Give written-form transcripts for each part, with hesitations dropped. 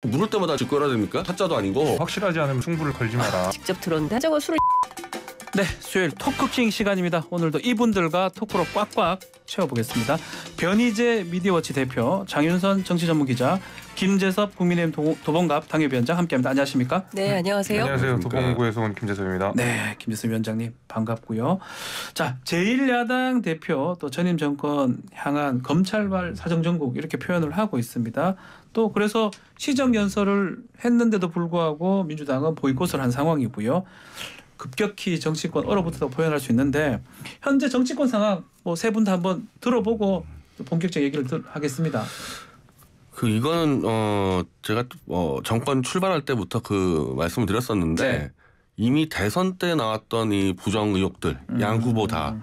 물을 때마다 짚고해야 됩니까? 타짜도 아니고. 확실하지 않으면 승부를 걸지 마라. 직접 들었는데 한정은 술을. 네, 수요일 토크킹 시간입니다. 오늘도 이분들과 토크로 꽉꽉 채워보겠습니다. 변희재 미디어워치 대표, 장윤선 정치전문기자, 김재섭 국민의힘 도봉갑 당협위원장 함께합니다. 안녕하십니까? 네, 안녕하세요. 안녕하세요. 도봉구에서 온 김재섭입니다. 네, 김재섭 위원장님 반갑고요. 자, 제1야당 대표 또 전임 정권 향한 검찰발 사정정국 이렇게 표현을 하고 있습니다. 또 그래서 시정연설을 했는데도 불구하고 민주당은 보이콧을 한 상황이고요. 급격히 정치권 얼어붙었다고 표현할 수 있는데 현재 정치권 상황 세 분 다 한번 들어보고 본격적 얘기를 하겠습니다. 이거는 제가 정권 출발할 때부터 그 말씀을 드렸었는데 네. 이미 대선 때 나왔던 이 부정 의혹들 양 후보 다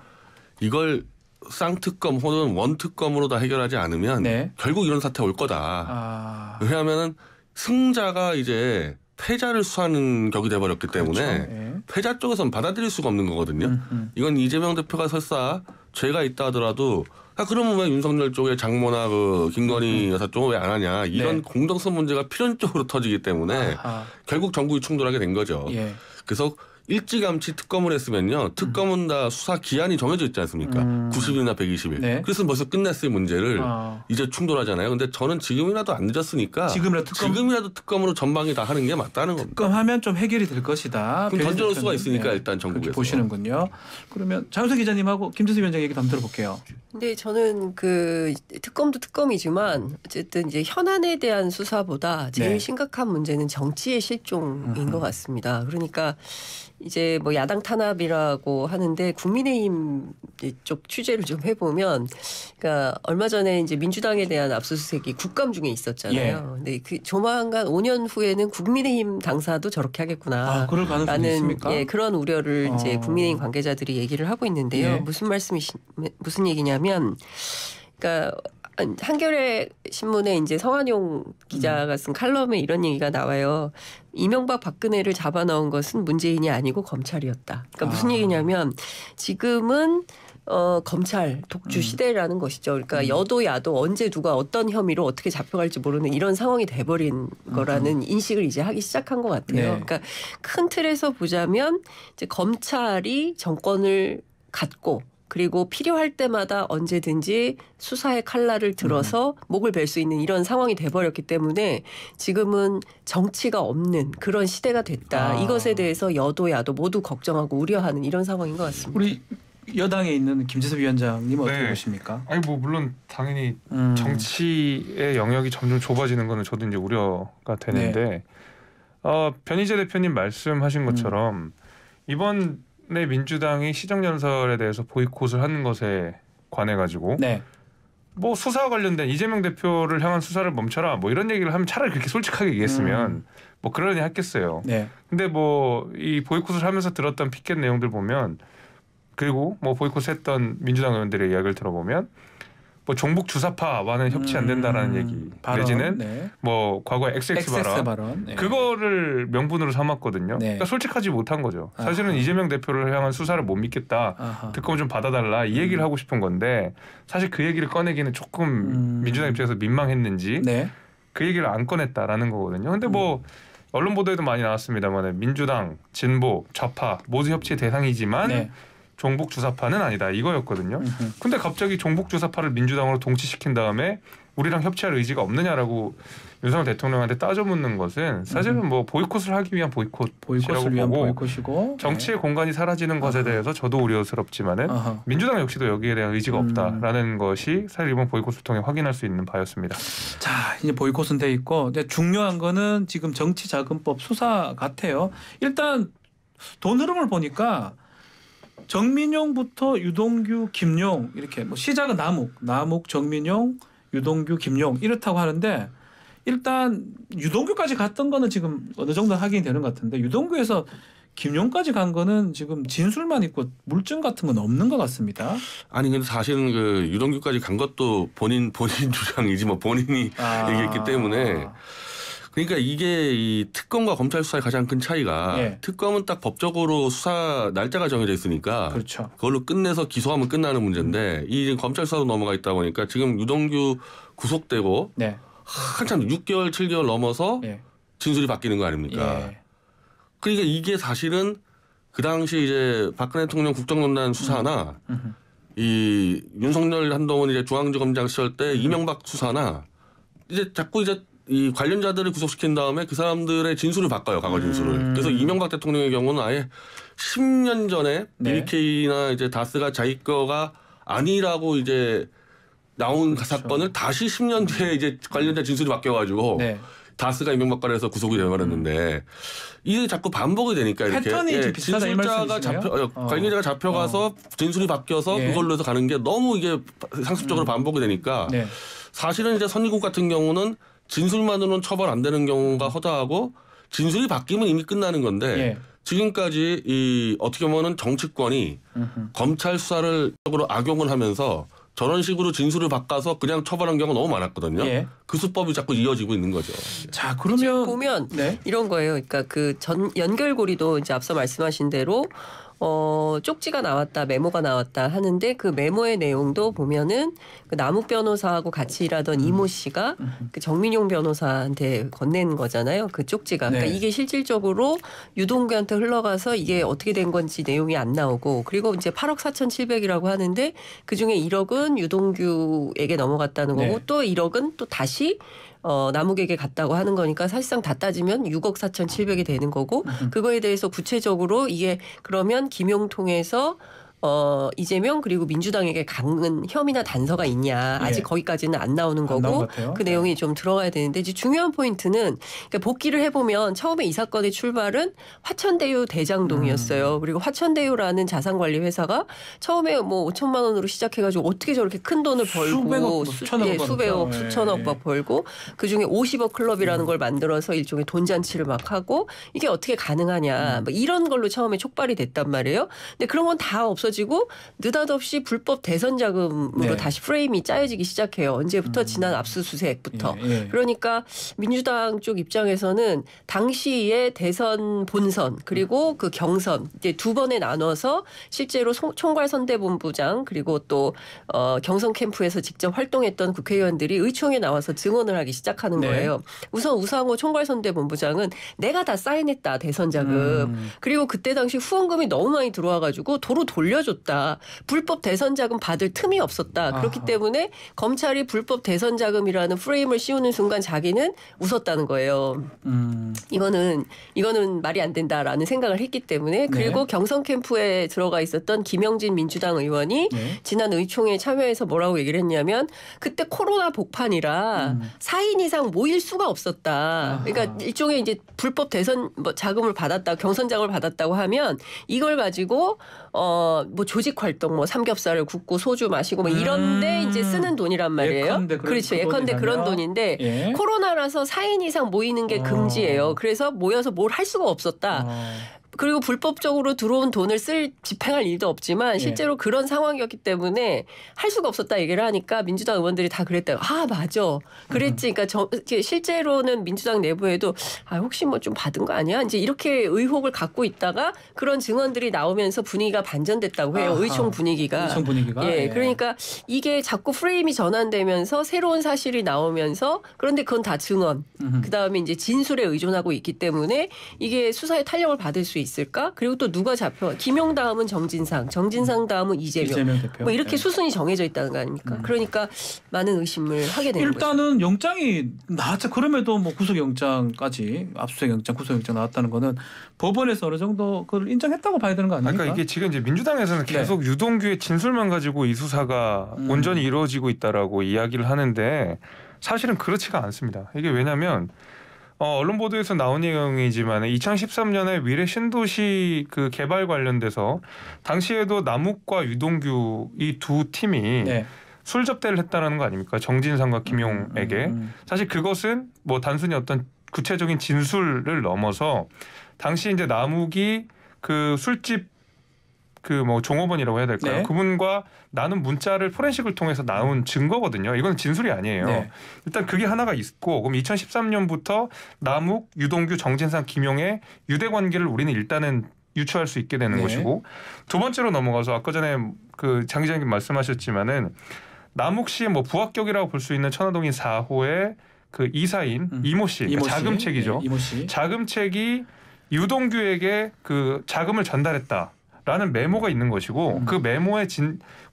이걸 쌍특검 혹은 원특검으로 다 해결하지 않으면 네. 결국 이런 사태 올 거다. 왜냐하면 승자가 이제 패자를 수하는 격이 돼버렸기 때문에 그렇죠. 네. 패자 쪽에서는 받아들일 수가 없는 거거든요. 이건 이재명 대표가 설사 죄가 있다 하더라도 그러면 왜 윤석열 쪽에 장모나 김건희 여사 쪽은 왜 안 하냐 이런 네. 공정성 문제가 필연적으로 터지기 때문에 결국 정국이 충돌하게 된 거죠. 예. 그래서 일찌감치 특검을 했으면요. 특검은 다 수사 기한이 정해져 있지 않습니까? 90일이나 120일. 네. 그래서 벌써 끝냈을 문제를 이제 충돌하잖아요. 근데 저는 지금이라도 안 늦었으니까 지금이라도 특검으로 전방위 다 하는 게 맞다는 겁니다. 특검하면 좀 해결이 될 것이다. 그럼 던져올 수가 있으니까 네. 일단 전국에서. 보시는군요. 그러면 장윤선 기자님하고 김재섭 위원장 얘기 한번 들어볼게요. 근데 저는 특검도 특검이지만 어쨌든 이제 현안에 대한 수사보다 제일 네. 심각한 문제는 정치의 실종인 것 같습니다. 그러니까 이제 야당 탄압이라고 하는데 국민의힘 쪽 취재를 좀 해보면, 그러니까 얼마 전에 이제 민주당에 대한 압수수색이 국감 중에 있었잖아요. 근데 조만간 5년 후에는 국민의힘 당사도 저렇게 하겠구나. 그럴 가능성이 있습니까? 그런 우려를 이제 국민의힘 관계자들이 얘기를 하고 있는데요. 예. 무슨 얘기냐면, 그러니까. 한겨레 신문에 이제 성한용 기자가 쓴 칼럼에 이런 얘기가 나와요. 이명박 박근혜를 잡아넣은 것은 문재인이 아니고 검찰이었다. 그러니까 무슨 얘기냐면 지금은 검찰 독주 시대라는 것이죠. 그러니까 여도 야도 언제 누가 어떤 혐의로 어떻게 잡혀갈지 모르는 이런 상황이 돼버린 거라는 인식을 이제 하기 시작한 것 같아요. 네. 그러니까 큰 틀에서 보자면 이제 검찰이 정권을 갖고 그리고 필요할 때마다 언제든지 수사의 칼날을 들어서 목을 벨 수 있는 이런 상황이 돼버렸기 때문에 지금은 정치가 없는 그런 시대가 됐다. 이것에 대해서 여도 야도 모두 걱정하고 우려하는 이런 상황인 것 같습니다. 우리 여당에 있는 김재섭 위원장님 어떻게 네. 보십니까? 아니 물론 당연히 정치의 영역이 점점 좁아지는 거는 저도 이제 우려가 되는데 변희재 대표님 말씀하신 것처럼 이번 민주당이 시정연설에 대해서 보이콧을 하는 것에 관해 가지고 네. 수사와 관련된 이재명 대표를 향한 수사를 멈춰라 이런 얘기를 하면 차라리 그렇게 솔직하게 얘기했으면 그러니 했겠어요. 네. 근데 이 보이콧을 하면서 들었던 피켓 내용들 보면 그리고 보이콧했던 민주당 의원들의 이야기를 들어보면 종북 주사파와는 협치 안 된다라는 얘기 발언, 내지는 네. 과거에 XX 발언 네. 그거를 명분으로 삼았거든요. 네. 그러니까 솔직하지 못한 거죠. 사실은 이재명 대표를 향한 수사를 못 믿겠다. 특검 좀 받아달라 이 얘기를 하고 싶은 건데 사실 그 얘기를 꺼내기는 조금 민주당 입장에서 민망했는지 네. 그 얘기를 안 꺼냈다라는 거거든요. 근데 언론 보도에도 많이 나왔습니다만 민주당, 진보, 좌파 모두 협치의 대상이지만 네. 종북 주사파는 아니다 이거였거든요. 근데 갑자기 종북 주사파를 민주당으로 동치시킨 다음에 우리랑 협치할 의지가 없느냐라고 윤석열 대통령한테 따져 묻는 것은 사실은 보이콧을 하기 위한 보이콧이라고 보고 보이콧이고 정치의 공간이 사라지는 것에 대해서 저도 우려스럽지만은 민주당 역시도 여기에 대한 의지가 없다라는 것이 사실 이번 보이콧을 통해 확인할 수 있는 바였습니다. 자, 이제 보이콧은 돼 있고 근데 중요한 거는 지금 정치자금법 수사 같아요. 일단 돈 흐름을 보니까 정민용부터 유동규, 김용 이렇게 시작은 남욱, 정민용, 유동규, 김용 이렇다고 하는데 일단 유동규까지 갔던 거는 지금 어느 정도 확인이 되는 것 같은데 유동규에서 김용까지 간 거는 지금 진술만 있고 물증 같은 건 없는 것 같습니다. 아니 근데 사실은 유동규까지 간 것도 본인 주장이지 본인이 얘기했기 때문에. 그러니까 이게 이 특검과 검찰 수사의 가장 큰 차이가 특검은 딱 법적으로 수사 날짜가 정해져 있으니까 그렇죠. 그걸로 끝내서 기소하면 끝나는 문제인데 이 검찰 수사로 넘어가 있다 보니까 지금 유동규 구속되고 한참 6개월, 7개월 넘어서 예. 진술이 바뀌는 거 아닙니까? 예. 그러니까 이게 사실은 그 당시 이제 박근혜 대통령 국정농단 수사나 이 윤석열 한동훈 이제 중앙지검장 시절 때 이명박 수사나 이제 자꾸 이제 이 관련자들을 구속시킨 다음에 그 사람들의 진술을 바꿔요, 과거 진술을. 그래서 이명박 대통령의 경우는 아예 10년 전에 BBK나 이제 다스가 자기 거가 아니라고 이제 나온 그렇죠. 사건을 다시 10년 뒤에 이제 관련자 진술이 바뀌어가지고 다스가 이명박 관련해서 구속이 되어버렸는데 이게 자꾸 반복이 되니까 이렇게 진술자가 관계자가 잡혀가서 진술이 바뀌어서 그걸로 해서 가는 게 너무 이게 상습적으로 반복이 되니까 사실은 이제 선진국 같은 경우는 진술만으로는 처벌 안 되는 경우가 허다하고 진술이 바뀌면 이미 끝나는 건데 지금까지 이 어떻게 보면은 정치권이 검찰 수사를 적으로 악용을 하면서 저런 식으로 진술을 바꿔서 그냥 처벌한 경우가 너무 많았거든요. 그 수법이 자꾸 이어지고 있는 거죠. 자, 그러면 보면 이런 거예요. 그러니까 그 연결고리도 이제 앞서 말씀하신 대로 쪽지가 나왔다, 메모가 나왔다 하는데 그 메모의 내용도 보면은 그 남욱 변호사하고 같이 일하던 이모 씨가 그 정민용 변호사한테 건넨 거잖아요. 그 쪽지가. 그러니까 이게 실질적으로 유동규한테 흘러가서 이게 어떻게 된 건지 내용이 안 나오고 그리고 이제 8억 4,700이라고 하는데 그 중에 1억은 유동규에게 넘어갔다는 거고 또 1억은 또 다시 남욱에게 갔다고 하는 거니까 사실상 다 따지면 6억 4,700이 되는 거고 그거에 대해서 구체적으로 이게 그러면 김용통에서 이재명 그리고 민주당에게 강은 혐의나 단서가 있냐 아직 거기까지는 안 나오는 거고 그 내용이 좀 들어가야 되는데 이제 중요한 포인트는 그러니까 복기를 해보면 처음에 이 사건의 출발은 화천대유 대장동이었어요. 그리고 화천대유라는 자산관리 회사가 처음에 뭐 5천만 원으로 시작해가지고 어떻게 저렇게 큰 돈을 벌고 수백억 수천억 막 벌고 그중에 50억 클럽이라는 걸 만들어서 일종의 돈잔치를 막 하고 이게 어떻게 가능하냐 뭐 이런 걸로 처음에 촉발이 됐단 말이에요. 근데 그런 건 다 없어지고 느닷없이 불법 대선 자금으로 다시 프레임이 짜여지기 시작해요. 언제부터? 지난 압수수색부터. 그러니까 민주당 쪽 입장에서는 당시에 대선 본선 그리고 그 경선 이제 두 번에 나눠서 실제로 총괄선대본부장 그리고 또 경선 캠프에서 직접 활동했던 국회의원들이 의총에 나와서 증언을 하기 시작하는 거예요. 우선 우상호 총괄선대본부장은 내가 다 사인했다 대선 자금. 그리고 그때 당시 후원금이 너무 많이 들어와가지고 도로 돌려줬다. 불법 대선 자금 받을 틈이 없었다. 그렇기 때문에 검찰이 불법 대선 자금이라는 프레임을 씌우는 순간 자기는 웃었다는 거예요. 이거는 말이 안 된다라는 생각을 했기 때문에 그리고 경선 캠프에 들어가 있었던 김영진 민주당 의원이 지난 의총에 참여해서 뭐라고 얘기를 했냐면 그때 코로나 복판이라 4인 이상 모일 수가 없었다. 그러니까 일종의 이제 불법 대선 자금을 받았다, 경선 자금을 받았다고 하면 이걸 가지고 뭐 조직 활동 뭐 삼겹살을 굽고 소주 마시고 뭐 이런데 이제 쓰는 돈이란 말이에요. 그렇죠. 예컨대 그런 돈인데 코로나라서 4인 이상 모이는 게 금지예요. 그래서 모여서 뭘 할 수가 없었다. 그리고 불법적으로 들어온 돈을 집행할 일도 없지만 실제로 그런 상황이었기 때문에 할 수가 없었다 얘기를 하니까 민주당 의원들이 다 그랬다고. 아 맞아. 그랬지. 그러니까 실제로는 민주당 내부에도 혹시 뭐 좀 받은 거 아니야? 이제 이렇게 의혹을 갖고 있다가 그런 증언들이 나오면서 분위기가 반전됐다고 해요. 의총 분위기가. 예. 그러니까 이게 자꾸 프레임이 전환되면서 새로운 사실이 나오면서 그런데 그건 다 증언. 그다음에 이제 진술에 의존하고 있기 때문에 이게 수사에 탄력을 받을 수 있을까? 그리고 또 누가 잡혀? 김용 다음은 정진상 다음은 이재명 대표. 뭐 이렇게 수순이 정해져 있다는 거 아닙니까? 그러니까 많은 의심을 하게 되는 거죠. 일단은 영장이 나왔자 그럼에도 뭐 구속영장까지 압수수색영장, 구속영장 나왔다는 거는 법원에서 어느 정도 그걸 인정했다고 봐야 되는 거 아닙니까? 그러니까 이게 지금 이제 민주당에서는 계속 유동규의 진술만 가지고 이 수사가 온전히 이루어지고 있다라고 이야기를 하는데 사실은 그렇지가 않습니다. 이게 왜냐하면 언론 보도에서 나온 내용이지만 2013년에 미래 신도시 그 개발 관련돼서 당시에도 남욱과 유동규 이 두 팀이 술 접대를 했다라는 거 아닙니까? 정진상과 김용에게. 사실 그것은 뭐 단순히 어떤 구체적인 진술을 넘어서 당시 이제 남욱이 그 술집 그 뭐 종업원이라고 해야 될까요? 그분과 나눈 문자를 포렌식을 통해서 나온 증거거든요. 이건 진술이 아니에요. 일단 그게 하나가 있고 그럼 2013년부터 남욱, 유동규, 정진상, 김용의 유대 관계를 우리는 일단은 유추할 수 있게 되는 것이고 두 번째로 넘어가서 아까 전에 그 장 기자님 말씀하셨지만은 남욱 씨의 뭐 부합격이라고 볼 수 있는 천화동인 4호의 그 이사인 이모 씨, 이모 씨. 자금책이죠. 네, 이모 씨. 자금책이 유동규에게 그 자금을 전달했다라는 메모가 있는 것이고 그 메모의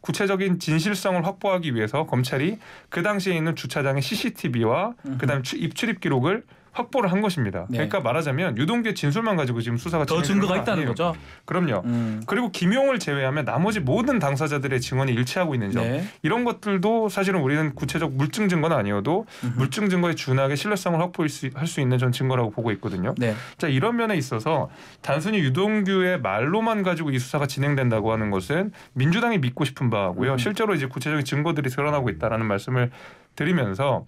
구체적인 진실성을 확보하기 위해서 검찰이 그 당시에 있는 주차장의 CCTV와 그다음에 입출입 기록을 확보를 한 것입니다. 네. 그러니까 말하자면 유동규의 진술만 가지고 지금 수사가 더 증거가 있다는 거죠. 그럼요. 그리고 김용을 제외하면 나머지 모든 당사자들의 증언이 일치하고 있는 점. 네. 이런 것들도 사실은 우리는 구체적 물증 증거는 아니어도 물증 증거에 준하게 신뢰성을 확보할 수 있는 전 증거라고 보고 있거든요. 네. 자, 이런 면에 있어서 단순히 유동규의 말로만 가지고 이 수사가 진행된다고 하는 것은 민주당이 믿고 싶은 바고요. 실제로 이제 구체적인 증거들이 드러나고 있다라는 말씀을 드리면서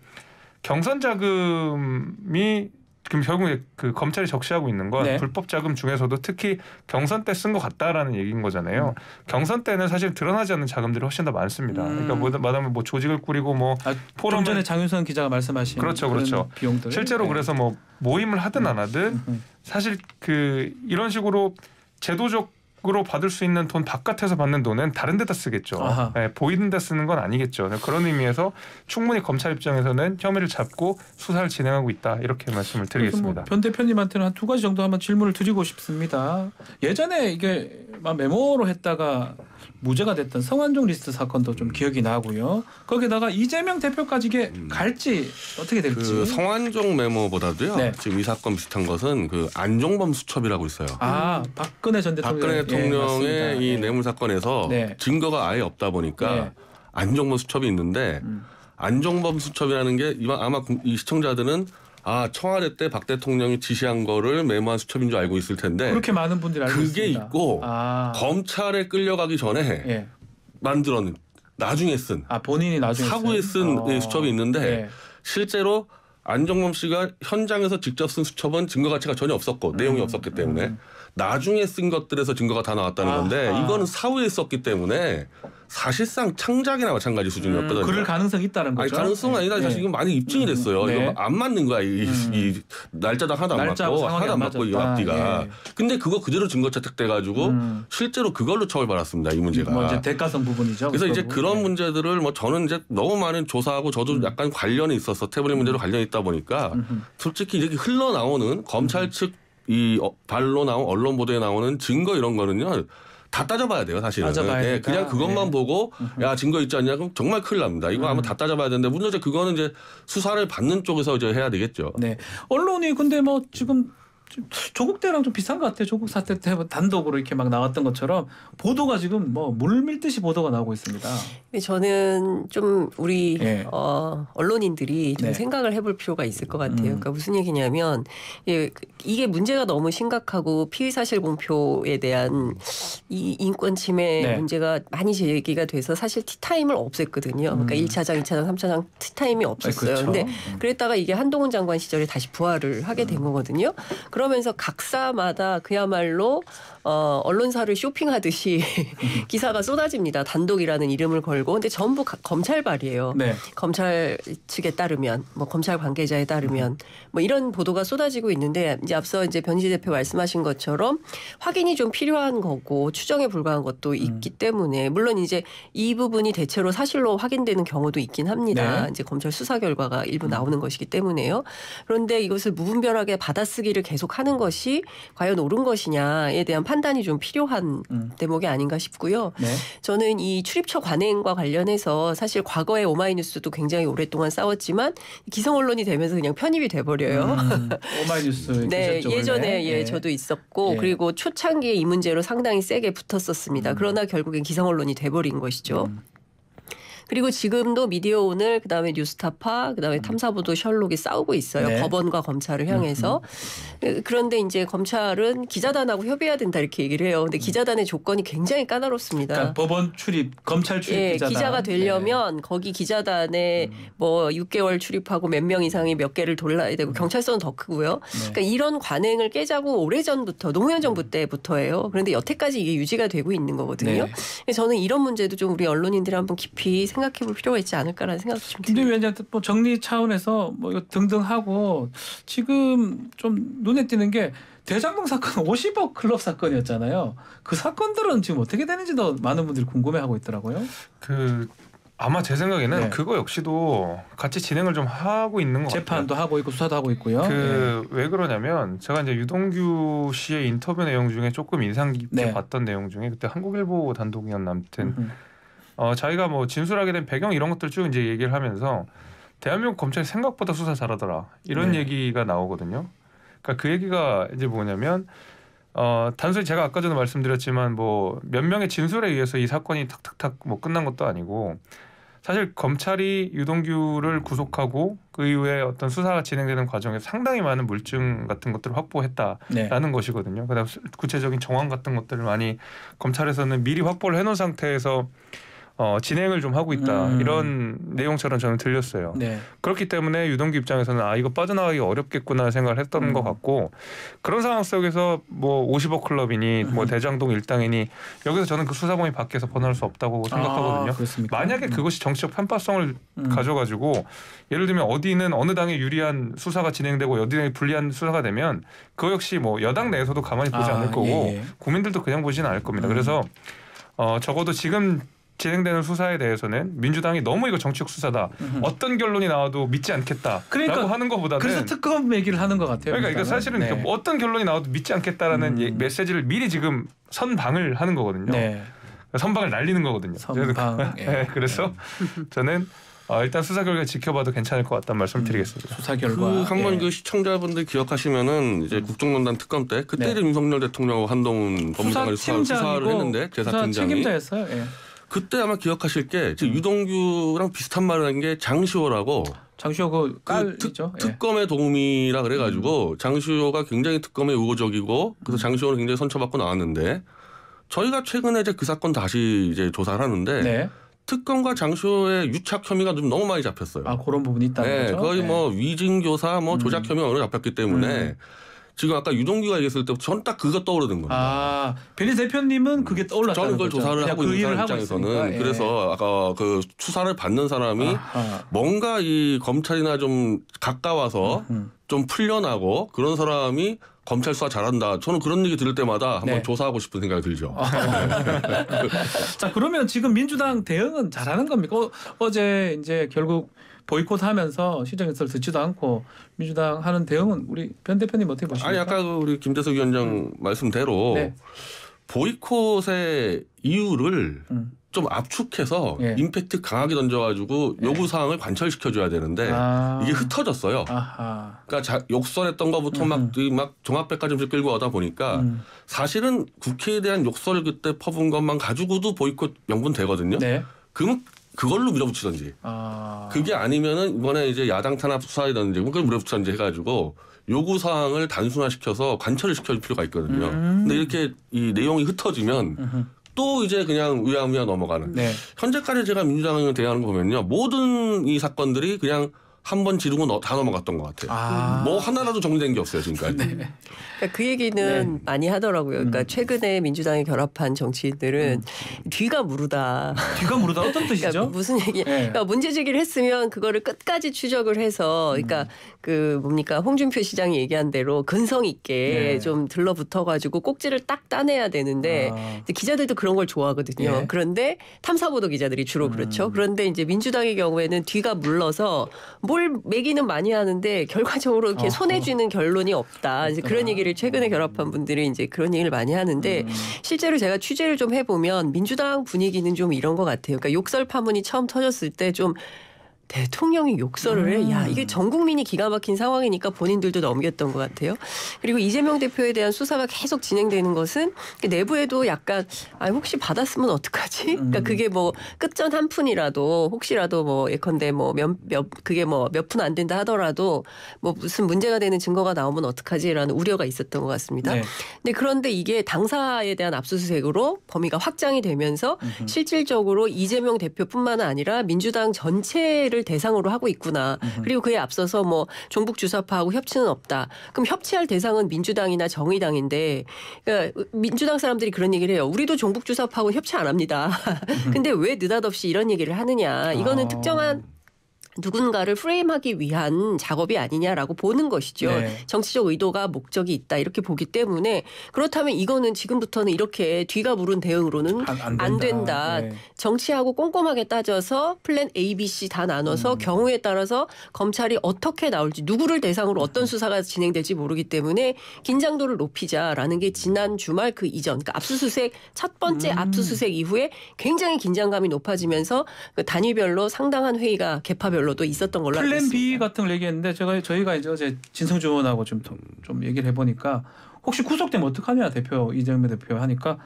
경선 자금이 지금 결국에 그 검찰이 적시하고 있는 건 네. 불법 자금 중에서도 특히 경선 때 쓴 것 같다라는 얘기인 거잖아요. 경선 때는 사실 드러나지 않는 자금들이 훨씬 더 많습니다. 그러니까 말하면 뭐 조직을 꾸리고 뭐 좀 전에 장윤선 기자가 말씀하신 그렇죠. 비용들 실제로 그래서 뭐 모임을 하든 안 하든 사실 그 이런 식으로 제도적으로 받을 수 있는 돈 바깥에서 받는 돈은 다른 데다 쓰겠죠. 네, 보이는 데 쓰는 건 아니겠죠. 그런 의미에서 충분히 검찰 입장에서는 혐의를 잡고 수사를 진행하고 있다 이렇게 말씀을 드리겠습니다. 뭐 변 대표님한테는 한 두 가지 정도 한번 질문을 드리고 싶습니다. 예전에 이게 막 메모로 했다가 무죄가 됐던 성완종 리스트 사건도 좀 기억이 나고요. 거기다가 이재명 대표까지 이게 갈지 어떻게 될지. 그 성완종 메모보다도요. 네. 지금 이 사건 비슷한 것은 그 안종범 수첩이라고 있어요. 박근혜 전 대통령. 박근혜 대통령의 이 뇌물 사건에서 네. 증거가 아예 없다 보니까 네. 안종범 수첩이 있는데 안종범 수첩이라는 게 아마 이 시청자들은 청와대 때 박 대통령이 지시한 거를 메모한 수첩인 줄 알고 있을 텐데 그렇게 많은 분들이 알고 있습니다. 그게 있고 검찰에 끌려가기 전에 만들어낸 나중에 쓴 본인이 나중에 사후에 쓴 수첩이 있는데 실제로 안종범 씨가 현장에서 직접 쓴 수첩은 증거 가치가 전혀 없었고 내용이 없었기 때문에 나중에 쓴 것들에서 증거가 다 나왔다는 건데 이거는 사후에 썼기 때문에 사실상 창작이나 마찬가지 수준이었거든요. 그럴 가능성이 있다는 거죠. 가능성은 아니라 사실 이건 많이 입증이 됐어요. 이거 안 맞는 거야. 이 날짜당 하나도 안 맞고 하나도 안 맞고 이 앞뒤가. 근데 그거 그대로 증거 채택돼가지고 실제로 그걸로 처벌받았습니다. 이 문제가. 뭐 이제 대가성 부분이죠. 그래서 이제 그런 문제들을 뭐 저는 이제 너무 많은 조사하고 저도 약간 관련이 있어서 태블릿 문제로 관련이 있다 보니까 솔직히 이렇게 흘러나오는 검찰 측 이 발로 나온 언론 보도에 나오는 증거 이런 거는요. 다 따져봐야 돼요, 사실은. 네, 그냥 그것만 보고 야 증거 있지 않냐 그럼 정말 큰일 납니다. 이거 아마 다 따져봐야 되는데 물론 이제 그거는 이제 수사를 받는 쪽에서 이제 해야 되겠죠. 네, 언론이 근데 뭐 지금 조국 때랑 좀 비슷한 것 같아요. 조국 사태 때 단독으로 이렇게 막 나왔던 것처럼 보도가 지금 뭐 물밀듯이 보도가 나오고 있습니다. 저는 좀 우리 언론인들이 좀 생각을 해볼 필요가 있을 것 같아요. 그러니까 무슨 얘기냐면 이게 문제가 너무 심각하고 피의사실 공표에 대한 이 인권 침해 문제가 많이 제기가 돼서 사실 티타임을 없앴거든요. 그러니까 1차장, 2차장, 3차장 티타임이 없었어요. 그렇죠. 근데 그랬다가 이게 한동훈 장관 시절에 다시 부활을 하게 된 거거든요. 그러면서 각사마다 그야말로 언론사를 쇼핑하듯이 기사가 쏟아집니다. 단독이라는 이름을 걸고. 근데 전부 검찰발이에요. 네. 검찰 측에 따르면 뭐 검찰 관계자에 따르면 뭐 이런 보도가 쏟아지고 있는데 이제 앞서 이제 변희재 대표 말씀하신 것처럼 확인이 좀 필요한 거고 추정에 불과한 것도 있기 때문에 물론 이제 이 부분이 대체로 사실로 확인되는 경우도 있긴 합니다. 네. 이제 검찰 수사 결과가 일부 나오는 것이기 때문에요. 그런데 이것을 무분별하게 받아쓰기를 계속하는 것이 과연 옳은 것이냐에 대한 판단이 좀 필요한 대목이 아닌가 싶고요. 네. 저는 이 출입처 관행과 관련해서 사실 과거에 오마이뉴스도 굉장히 오랫동안 싸웠지만 기성 언론이 되면서 그냥 편입이 돼버려요. 오마이뉴스 네, 예전에 저도 있었고 그리고 초창기에 이 문제로 상당히 세게 붙었었습니다. 그러나 결국엔 기성 언론이 돼버린 것이죠. 그리고 지금도 미디어오늘 그다음에 뉴스타파 그다음에 탐사보도 셜록이 싸우고 있어요. 네. 법원과 검찰을 향해서. 그런데 이제 검찰은 기자단하고 협의해야 된다 이렇게 얘기를 해요. 근데 기자단의 조건이 굉장히 까다롭습니다. 그러니까 법원 출입, 검찰 출입 기자단. 기자가 되려면 거기 기자단에 뭐 6개월 출입하고 몇 명 이상이 몇 개를 돌아야 되고 경찰서는 더 크고요. 그러니까 이런 관행을 깨자고 오래전부터 노무현 정부 때부터예요. 그런데 여태까지 이게 유지가 되고 있는 거거든요. 저는 이런 문제도 좀 우리 언론인들이 한번 깊이 생각해볼 필요가 있지 않을까라는 생각도 좀 듭니다. 김대위 위원장 뭐 정리 차원에서 뭐 이거 등등 하고 지금 좀 눈에 띄는 게 대장동 사건 50억 클럽 사건이었잖아요. 그 사건들은 지금 어떻게 되는지도 많은 분들이 궁금해하고 있더라고요. 아마 제 생각에는 네. 그거 역시도 같이 진행을 좀 하고 있는 것 같아요. 재판도 하고 있고 수사도 하고 있고요. 왜 그러냐면 제가 이제 유동규 씨의 인터뷰 내용 중에 조금 인상 깊게 봤던 내용 중에 그때 한국일보 단독이었나 아무튼 자기가 뭐 진술하게 된 배경 이런 것들 쭉 이제 얘기를 하면서 대한민국 검찰이 생각보다 수사 잘하더라 이런 얘기가 나오거든요. 그러니까 그 얘기가 이제 뭐냐면 단순히 제가 아까 전에 말씀드렸지만 뭐 몇 명의 진술에 의해서 이 사건이 탁탁탁 뭐 끝난 것도 아니고 사실 검찰이 유동규를 구속하고 그 이후에 어떤 수사가 진행되는 과정에서 상당히 많은 물증 같은 것들을 확보했다라는 것이거든요. 그다음 구체적인 정황 같은 것들을 많이 검찰에서는 미리 확보를 해놓은 상태에서 진행을 좀 하고 있다 이런 내용처럼 저는 들렸어요. 그렇기 때문에 유동규 입장에서는 이거 빠져나가기 어렵겠구나 생각을 했던 것 같고 그런 상황 속에서 뭐 50억 클럽이니 뭐 대장동 일당이니 여기서 저는 그 수사범위 밖에서 벗어날 수 없다고 생각하거든요. 만약에 그것이 정치적 편파성을 가져가지고 예를 들면 어디는 어느 당에 유리한 수사가 진행되고 어디 당에 불리한 수사가 되면 그거 역시 뭐 여당 내에서도 가만히 보지 않을 거고 국민들도 그냥 보지는 않을 겁니다. 그래서 적어도 지금 진행되는 수사에 대해서는 민주당이 너무 이거 정치적 수사다. 어떤 결론이 나와도 믿지 않겠다라고 하는 것보다는 그래서 특검 얘기를 하는 것 같아요. 그러니까 이거 사실은 어떤 결론이 나와도 믿지 않겠다라는 메시지를 미리 지금 선방을 하는 거거든요. 선방을 날리는 거거든요. 선방. 그래서 저는 일단 수사 결과 지켜봐도 괜찮을 것 같다는 말씀을 드리겠습니다. 수사 결과. 한번 그 시청자분들 기억하시면은 이제 국정농단 특검 때 그때 윤석열 대통령하고 한동훈 법무장관이 수사를 했는데 수사 책임자였어요. 그때 아마 기억하실 게 유동규랑 비슷한 말을 한 게 장시호라고. 장시호 그 깔이죠. 특검의 도움이라 그래가지고 장시호가 굉장히 특검에 우호적이고 그래서 장시호는 굉장히 선처받고 나왔는데 저희가 최근에 이제 그 사건 다시 이제 조사를 하는데 특검과 장시호의 유착 혐의가 좀 너무 많이 잡혔어요. 그런 부분이 있다는 거죠. 거의 뭐 위증교사, 뭐 조작 혐의가 어느 잡혔기 때문에. 지금 아까 유동규가 얘기했을 때부터 저는 딱 그거 떠오르는 겁니다. 변희 대표님은 그게 떠올랐다는 저는 그걸 거죠. 조사를 하고 있는 사람 입장에서는 그래서 아까 그 수사를 받는 사람이 뭔가 이 검찰이나 좀 가까워서 좀 풀려나고 그런 사람이 검찰 수사 잘한다. 저는 그런 얘기 들을 때마다 한번 조사하고 싶은 생각이 들죠. 자, 그러면 지금 민주당 대응은 잘하는 겁니까? 어제 이제 결국 보이콧하면서 시정연설 듣지도 않고 민주당 하는 대응은 우리 변 대표님 어떻게 보십니까? 아니 아까 우리 김재석 위원장 말씀대로 보이콧의 이유를 좀 압축해서 임팩트 강하게 던져가지고 요구사항을 관철시켜줘야 되는데 이게 흩어졌어요. 그러니까 욕설했던 것부터 막 종합백과점 끌고 오다 보니까 사실은 국회에 대한 욕설을 그때 퍼부은 것만 가지고도 보이콧 명분 되거든요. 그러면 그걸로 밀어붙이던지 그게 아니면은 이번에 이제 야당 탄압 수사이든지 그걸 밀어붙이던지 해가지고 요구사항을 단순화시켜서 관철을 시켜줄 필요가 있거든요. 근데 이렇게 이 내용이 흩어지면 또 이제 그냥 우야우야 넘어가는. 현재까지 제가 민주당을 대하는 거 보면요. 모든 이 사건들이 그냥 한 번 지르고 다 넘어갔던 것 같아요. 뭐 하나라도 정리된 게 없어요 지금까지. 그러니까 그 얘기는 많이 하더라고요. 그러니까 최근에 민주당에 결합한 정치인들은 뒤가 무르다. 뒤가 무르다 어떤 뜻이죠? 그러니까 무슨 얘기? 그러니까 문제 제기를 했으면 그거를 끝까지 추적을 해서, 그러니까 그 뭡니까 홍준표 시장이 얘기한 대로 근성 있게 좀 들러붙어가지고 꼭지를 딱 따내야 되는데 기자들도 그런 걸 좋아하거든요. 그런데 탐사보도 기자들이 주로 그렇죠. 그런데 이제 민주당의 경우에는 뒤가 물러서 뭘 매기는 많이 하는데 결과적으로 이렇게 손에 쥐는 결론이 없다. 이제 그런 얘기를 최근에 결합한 분들이 이제 그런 얘기를 많이 하는데 실제로 제가 취재를 좀 해보면 민주당 분위기는 좀 이런 것 같아요. 그러니까 욕설 파문이 처음 터졌을 때 좀 대통령이 욕설을 해. 야, 이게 전 국민이 기가 막힌 상황이니까 본인들도 넘겼던 것 같아요. 그리고 이재명 대표에 대한 수사가 계속 진행되는 것은 내부에도 약간 혹시 받았으면 어떡하지? 그러니까 그게 뭐 끝전 한 푼이라도 혹시라도 뭐 예컨대 뭐 그게 뭐 몇 푼 안 된다 하더라도 뭐 무슨 문제가 되는 증거가 나오면 어떡하지라는 우려가 있었던 것 같습니다. 근데 그런데 이게 당사에 대한 압수수색으로 범위가 확장이 되면서 실질적으로 이재명 대표뿐만 아니라 민주당 전체를 대상으로 하고 있구나. 그리고 그에 앞서서 뭐 종북 주사파하고 협치는 없다. 그럼 협치할 대상은 민주당이나 정의당인데, 그러니까 민주당 사람들이 그런 얘기를 해요. 우리도 종북 주사파하고 협치 안 합니다. 근데 왜 느닷없이 이런 얘기를 하느냐. 이거는 특정한 누군가를 프레임하기 위한 작업이 아니냐라고 보는 것이죠. 네. 정치적 의도가 목적이 있다 이렇게 보기 때문에 그렇다면 이거는 지금부터는 이렇게 뒤가 무른 대응으로는 안 된다. 네. 정치하고 꼼꼼하게 따져서 플랜 A, B, C 다 나눠서 경우에 따라서 검찰이 어떻게 나올지 누구를 대상으로 어떤 수사가 진행될지 모르기 때문에 긴장도를 높이자라는 게 지난 주말 그 이전 그러니까 압수수색 첫 번째 압수수색 이후에 굉장히 긴장감이 높아지면서 그 단위별로 상당한 회의가 개파별로도 있었던 걸로 알고 플랜 있습니다. B 같은 걸 얘기했는데 저희가 이제 어제 진성주 의원하고 좀 얘기를 해보니까 혹시 구속되면 어떡하냐 이재명 대표 하니까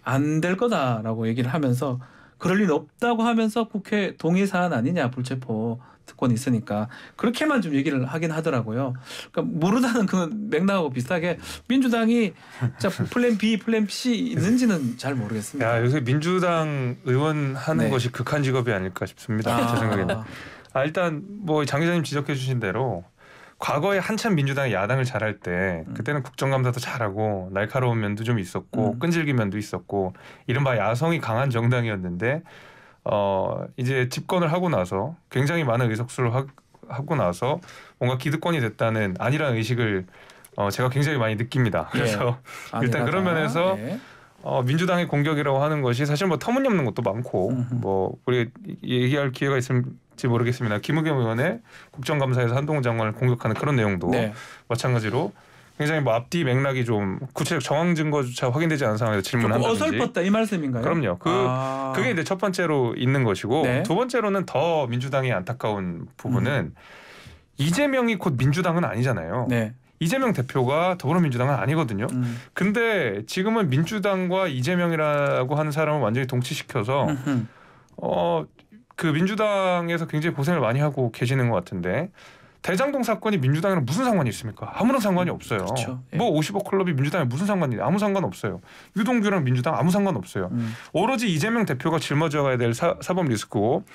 안 될 거다라고 얘기를 하면서 그럴 리는 없다고 하면서 국회 동의 사안 아니냐 불체포 특권이 있으니까 그렇게만 좀 얘기를 하긴 하더라고요. 그러니까 모르다는 그 맥락하고 비슷하게 민주당이 자 플랜 B, 플랜 C 있는지는 잘 모르겠습니다. 야, 요새 민주당 의원 하는 네. 것이 극한 직업이 아닐까 싶습니다. 제 생각에는. 일단 뭐 장 기자님 지적해 주신 대로 과거에 한참 민주당이 야당을 잘할 때 그때는 국정감사도 잘하고 날카로운 면도 좀 있었고 끈질긴 면도 있었고 이른바 야성이 강한 정당이었는데 이제 집권을 하고 나서 굉장히 많은 의석수를 하고 나서 뭔가 기득권이 됐다는 안일한 의식을 제가 굉장히 많이 느낍니다. 그래서 일단 그런 면에서 민주당의 공격이라고 하는 것이 사실 뭐 터무니없는 것도 많고 뭐 우리 얘기할 기회가 있을지 모르겠습니다. 김의겸 의원의 국정감사에서 한동훈 장관을 공격하는 그런 내용도 마찬가지로 굉장히 뭐 앞뒤 맥락이 좀 구체적 정황 증거조차 확인되지 않은 상황에서 질문한다든지 어설펐다 이 말씀인가요? 그럼요. 그게 이제 첫 번째로 있는 것이고 두 번째로는 더 민주당이 안타까운 부분은 이재명이 곧 민주당은 아니잖아요. 네. 이재명 대표가 더불어민주당은 아니거든요. 근데 지금은 민주당과 이재명이라고 하는 사람을 완전히 동치시켜서 그 민주당에서 굉장히 고생을 많이 하고 계시는 것 같은데 대장동 사건이 민주당이랑 무슨 상관이 있습니까? 아무런 상관이 없어요. 그렇죠. 뭐 50억 클럽이 민주당에 무슨 상관이 아무 상관 없어요. 유동규랑 민주당 아무 상관 없어요. 오로지 이재명 대표가 짊어져야 될 사법 리스크고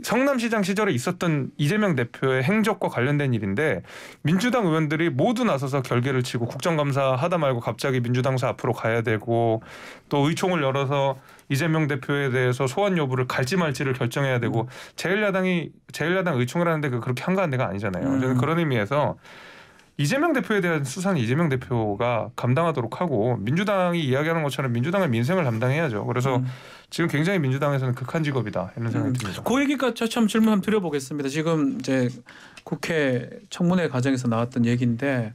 성남시장 시절에 있었던 이재명 대표의 행적과 관련된 일인데 민주당 의원들이 모두 나서서 결계를 치고 국정감사 하다 말고 갑자기 민주당사 앞으로 가야 되고 또 의총을 열어서 이재명 대표에 대해서 소환 여부를 갈지 말지를 결정해야 되고 제1야당 의총을 하는데 그렇게 한가한 데가 아니잖아요. 저는 그런 의미에서 이재명 대표에 대한 수사는 이재명 대표가 감당하도록 하고 민주당이 이야기하는 것처럼 민주당의 민생을 담당해야죠. 그래서 지금 굉장히 민주당에서는 극한 직업이다 이런 생각이 듭니다. 그 얘기까지 참 질문 한번 드려보겠습니다. 지금 이제 국회 청문회 과정에서 나왔던 얘기인데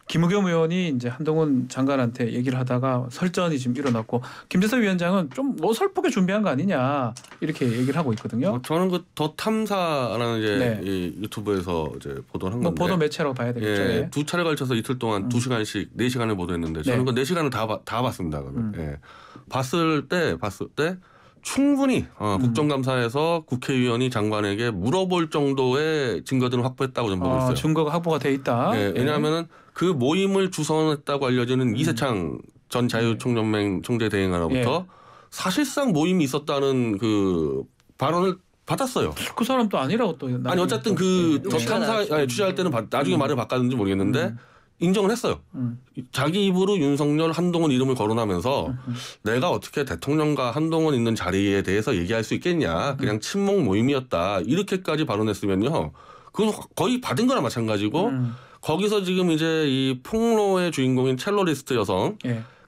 김의겸 의원이 이제 한동훈 장관한테 얘기를 하다가 설전이 지금 일어났고 김재섭 위원장은 좀 어설프게 준비한 거 아니냐 이렇게 얘기를 하고 있거든요. 저는 그 더 탐사라는 이제 이 유튜브에서 이제 보도를 한 건데 보도 매체라고 봐야 되겠죠. 예, 두 차례 걸쳐서 이틀 동안 2시간씩 4시간을 보도했는데 저는 그 4시간을 다 봤습니다. 예. 봤을 때 충분히 국정감사에서 국회의원이 장관에게 물어볼 정도의 증거들을 확보했다고 저는 보고 있어요. 증거가 확보가 돼 있다. 예, 왜냐하면 그 모임을 주선했다고 알려지는 이세창 전 자유총연맹 총재 대행하로부터 사실상 모임이 있었다는 그 발언을 받았어요. 그 사람도 아니라고 또. 아니 어쨌든 그 탐사 취재할 때는 나중에 말을 바꿨는지 모르겠는데 인정을 했어요. 자기 입으로 윤석열, 한동훈 이름을 거론하면서 내가 어떻게 대통령과 한동훈 있는 자리에 대해서 얘기할 수 있겠냐. 그냥 친목 모임이었다. 이렇게까지 발언했으면요. 그건 거의 받은 거나 마찬가지고 거기서 지금 이제 이 폭로의 주인공인 첼로리스트 여성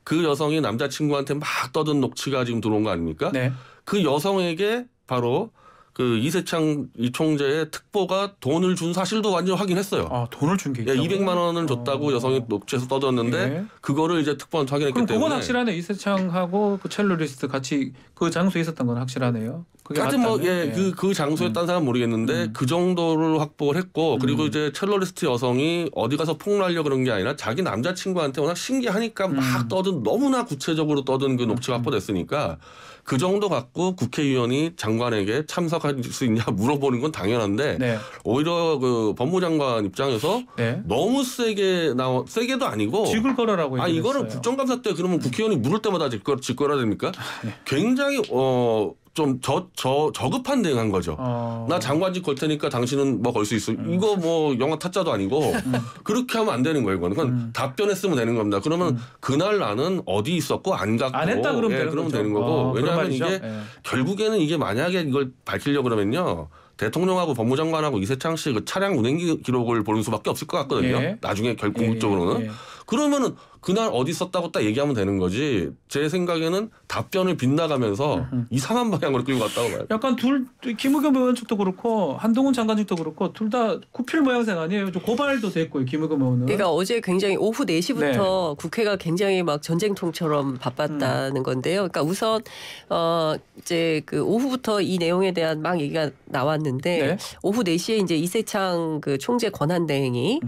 그 여성이 남자친구한테 막 떠든 녹취가 지금 들어온 거 아닙니까? 네. 그 여성에게 바로 그 이세창 이 총재의 특보가 돈을 준 사실도 완전 확인했어요. 아, 돈을 준 게 있다고? 200만 원을 줬다고 여성이 녹취에서 떠들었는데 그거를 이제 특보한테 확인했기 그럼 때문에. 그건 확실하네. 이세창하고 그 첼로리스트 같이 그 장소에 있었던 건 확실하네요. 그게 하여튼 뭐 맞다면. 그 장소에 딴 사람 모르겠는데 그 정도를 확보를 했고 그리고 이제 첼로리스트 여성이 어디 가서 폭로하려고 그런 게 아니라 자기 남자친구한테 워낙 신기하니까 막 떠든 너무나 구체적으로 떠든 그 녹취가 확보됐으니까 그 정도 갖고 국회의원이 장관에게 참석할 수 있냐 물어보는 건 당연한데 오히려 그 법무장관 입장에서 너무 세게도 아니고 직을 걸어라고 얘기했어요. 이거는 국정감사 때 그러면 국회의원이 물을 때마다 직거라 됩니까? 굉장히 좀 저급한 대응한 거죠. 나 장관직 걸 테니까 당신은 뭐 걸 수 있어. 이거 뭐 영화 타짜도 아니고 그렇게 하면 안 되는 거예요. 그건 답변했으면 되는 겁니다. 그러면 그날 나는 어디 있었고 안 갔고 안 했다 그러면 그러면 되는 거고. 왜냐하면 이게 결국에는 이게 만약에 이걸 밝히려고 그러면요. 대통령하고 법무장관하고 이세창 씨 그 차량 운행 기록을 보는 수밖에 없을 것 같거든요. 예. 나중에 궁극적으로는. 예. 그러면은 그날 어디 있었다고 딱 얘기하면 되는 거지. 제 생각에는 답변을 빗나가면서 이상한 방향으로 끌고 갔다고 봐요. 약간 김의겸 의원 측도 그렇고 한동훈 장관 측도 그렇고 둘 다 구필 모양새 아니에요. 좀 고발도 됐고요. 김의겸 의원은. 그러니까 어제 굉장히 오후 4시부터 국회가 굉장히 막 전쟁통처럼 바빴다는 건데요. 그러니까 우선 이제 그 오후부터 이 내용에 대한 막 얘기가 나왔는데 오후 4시에 이제 이세창 그 총재 권한대행이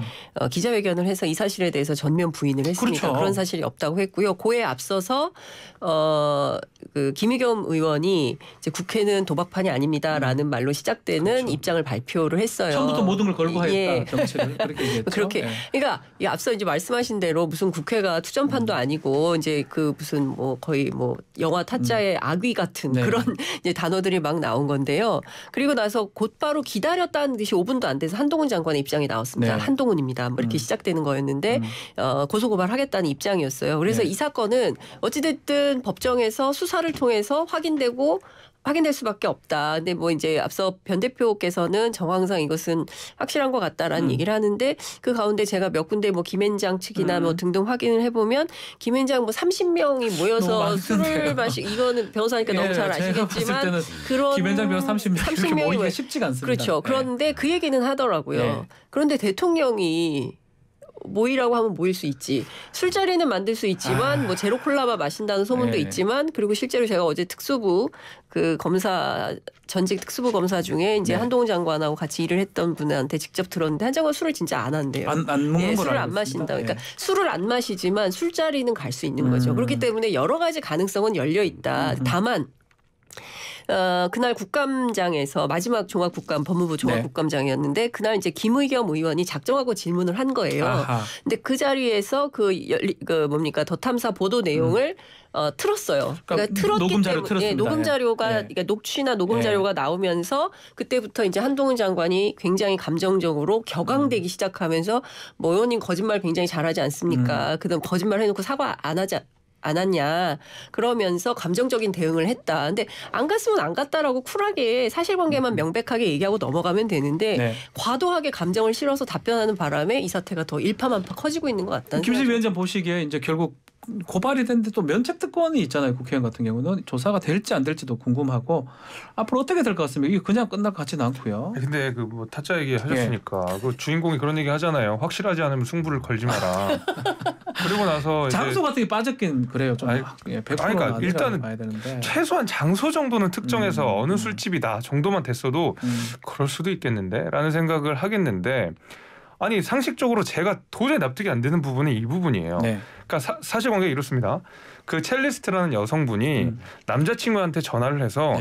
기자회견을 해서 이 사실에 대해서 전면 부인을 했습니다. 그렇죠. 그런 사실이 없다고 했고요. 그에 앞서서 그 김의겸 의원이 이제 국회는 도박판이 아닙니다라는 말로 시작되는 그렇죠. 입장을 발표를 했어요. 처음부터 모든 걸 걸고 하였다. 예. 정치를 그렇게 얘기했죠. 그렇게. 그러니까 이 앞서 이제 말씀하신 대로 무슨 국회가 투전판도 아니고 이제 그 무슨 뭐 거의 뭐 영화 타짜의 악귀 같은 그런 이제 단어들이 막 나온 건데요. 그리고 나서 곧바로 기다렸다는 듯이 5분도 안 돼서 한동훈 장관의 입장이 나왔습니다. 한동훈입니다. 뭐 이렇게 시작되는 거였는데 고소고발하겠다는 입장이었어요. 그래서 이 사건은 어찌됐든 법정에서 수사를 통해서 확인될 수밖에 없다. 근데 뭐 이제 앞서 변 대표께서는 정황상 이것은 확실한 것 같다라는 얘기를 하는데 그 가운데 제가 몇 군데 뭐 김앤장 측이나 뭐 등등 확인을 해보면 김앤장 뭐 30명이 모여서 술을 이거는 변호사니까 너무 잘 아시겠지만 그런 김앤장 변호사 30명이 모이기가 쉽지가 않습니다. 그렇죠. 그런데 그 얘기는 하더라고요. 그런데 대통령이 모이라고 하면 모일 수 있지. 술자리는 만들 수 있지만 뭐 제로 콜라만 마신다는 소문도 있지만 그리고 실제로 제가 어제 특수부 그 검사 전직 특수부 검사 중에 이제 한동훈 장관하고 같이 일을 했던 분한테 직접 들었는데 한 장관 술을 진짜 안 한대요. 안 먹는 술을 안 마신다. 그러니까 술을 안 마시지만 술자리는 갈 수 있는 거죠. 그렇기 때문에 여러 가지 가능성은 열려 있다. 다만 그날 국감장에서 마지막 종합국감 법무부 종합국감장이었는데 그날 이제 김의겸 의원이 작정하고 질문을 한 거예요. 근데 그 자리에서 그 뭡니까 더 탐사 보도 내용을 틀었어요. 그러니까 틀었기 녹음 자료 때문에 틀었습니다. 녹음 자료가 그러니까 녹취나 녹음 자료가 나오면서 그때부터 이제 한동훈 장관이 굉장히 감정적으로 격앙되기 시작하면서 뭐 의원님 거짓말 굉장히 잘하지 않습니까? 그다음 거짓말 해놓고 사과 안 왔냐 그러면서 감정적인 대응을 했다. 근데 안 갔으면 안 갔다라고 쿨하게 사실관계만 명백하게 얘기하고 넘어가면 되는데 과도하게 감정을 실어서 답변하는 바람에 이 사태가 더 일파만파 커지고 있는 것 같다는 김수희 위원장 보시기에 이제 결국 고발이 됐는데 또 면책특권이 있잖아요. 국회의원 같은 경우는 조사가 될지 안 될지도 궁금하고 앞으로 어떻게 될 것 같습니까? 이게 그냥 끝날 것 같지는 않고요. 근데 그 뭐 타짜 얘기 하셨으니까 그 주인공이 그런 얘기 하잖아요. 확실하지 않으면 승부를 걸지 마라. 그리고 나서 장소 같은 게 빠졌긴 그래요. 좀 100%는 그러니까 일단은 봐야 되는데. 최소한 장소 정도는 특정해서 어느 술집이다 정도만 됐어도 그럴 수도 있겠는데라는 생각을 하겠는데 아니 상식적으로 제가 도저히 납득이 안 되는 부분이 이 부분이에요. 그러니까 사실관계가 이렇습니다. 그 첼리스트라는 여성분이 남자친구한테 전화를 해서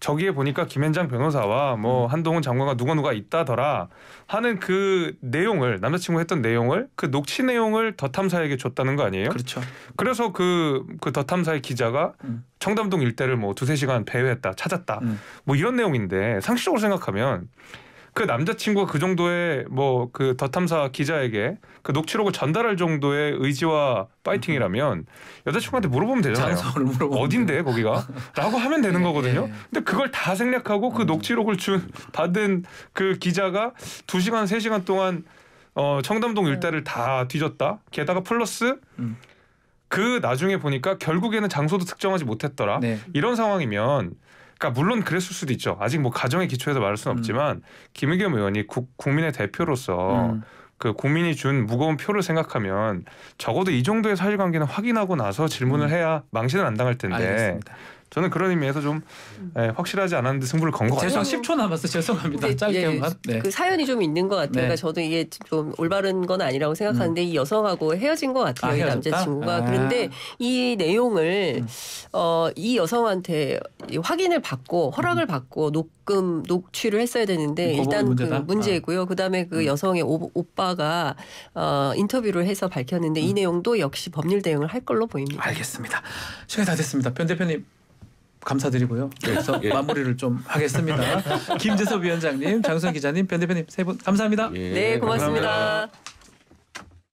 저기에 보니까 김앤장 변호사와 뭐 한동훈 장관과 누가 있다더라 하는 그 내용을 남자친구가 했던 내용을 그 녹취 내용을 더 탐사에게 줬다는 거 아니에요? 그렇죠. 그래서 그 더 탐사의 기자가 청담동 일대를 뭐 2-3시간 배회했다 찾았다 뭐 이런 내용인데 상식적으로 생각하면 그 남자친구가 그 정도의 뭐 그 더 탐사 기자에게 그 녹취록을 전달할 정도의 의지와 파이팅이라면 여자친구한테 물어보면 되잖아요. 장소를 물어보면 어딘데 거기가? 라고 하면 되는 거거든요. 근데 그걸 다 생략하고 그 녹취록을 받은 그 기자가 2시간 3시간 동안 청담동 일대를 다 뒤졌다. 게다가 플러스 그 나중에 보니까 결국에는 장소도 특정하지 못했더라. 이런 상황이면 그러니까 물론 그랬을 수도 있죠. 아직 뭐 가정의 기초에서 말할 수는 없지만 김의겸 의원이 국민의 대표로서 그 국민이 준 무거운 표를 생각하면 적어도 이 정도의 사실관계는 확인하고 나서 질문을 해야 망신을 안 당할 텐데 알겠습니다. 저는 그런 의미에서 좀 확실하지 않았는데 승부를 건 것 같아요. 죄송 10초 남았어. 죄송합니다. 짧게만. 그 사연이 좀 있는 것 같아요. 그러니까 저도 이게 좀 올바른 건 아니라고 생각하는데 이 여성하고 헤어진 것 같아요. 이 남자친구가. 그런데 이 내용을 이 여성한테 확인을 받고 허락을 받고 녹취를 했어야 되는데 일단 그 문제고요. 그다음에 그 여성의 오빠가 인터뷰를 해서 밝혔는데 이 내용도 역시 법률 대응을 할 걸로 보입니다. 알겠습니다. 시간이 다 됐습니다. 변 대표님. 감사드리고요. 그래서 마무리를 좀 하겠습니다. 김재섭 위원장님, 장수현 기자님, 변 대표님 세 분 감사합니다. 네, 고맙습니다. 감사합니다.